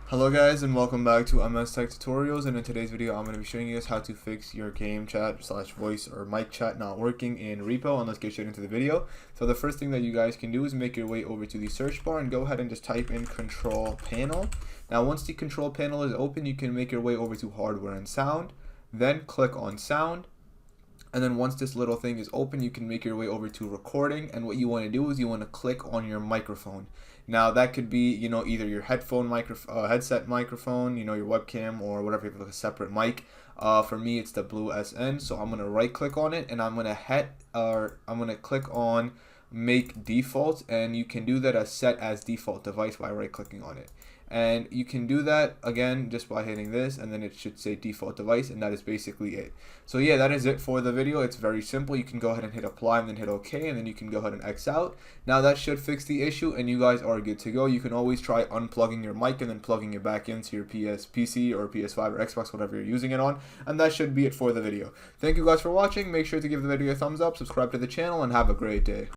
Hello guys and welcome back to MS Tech Tutorials, and in today's video I'm going to be showing you guys how to fix your game chat slash voice or mic chat not working in R.E.P.O, and let's get straight into the video. So the first thing that you guys can do is make your way over to the search bar and go ahead and just type in control panel. Now once the control panel is open, you can make your way over to hardware and sound, then click on sound. And then once this little thing is open, you can make your way over to recording, and what you want to do is you want to click on your microphone. Now that could be, either your headset microphone, your webcam or whatever, like a separate mic. For me, it's the blue SN. So I'm gonna right click on it and I'm gonna click on make default, and you can do that as set as default device by right clicking on it. And you can do that again just by hitting this, and then it should say default device, and that is basically it. So yeah, that is it for the video. It's very simple. You can go ahead and hit apply and then hit OK, and then you can go ahead and X out. Now that should fix the issue and you guys are good to go. You can always try unplugging your mic and then plugging it back into your PC or PS5 or Xbox, whatever you're using it on, and that should be it for the video. Thank you guys for watching. Make sure to give the video a thumbs up, subscribe to the channel, and have a great day.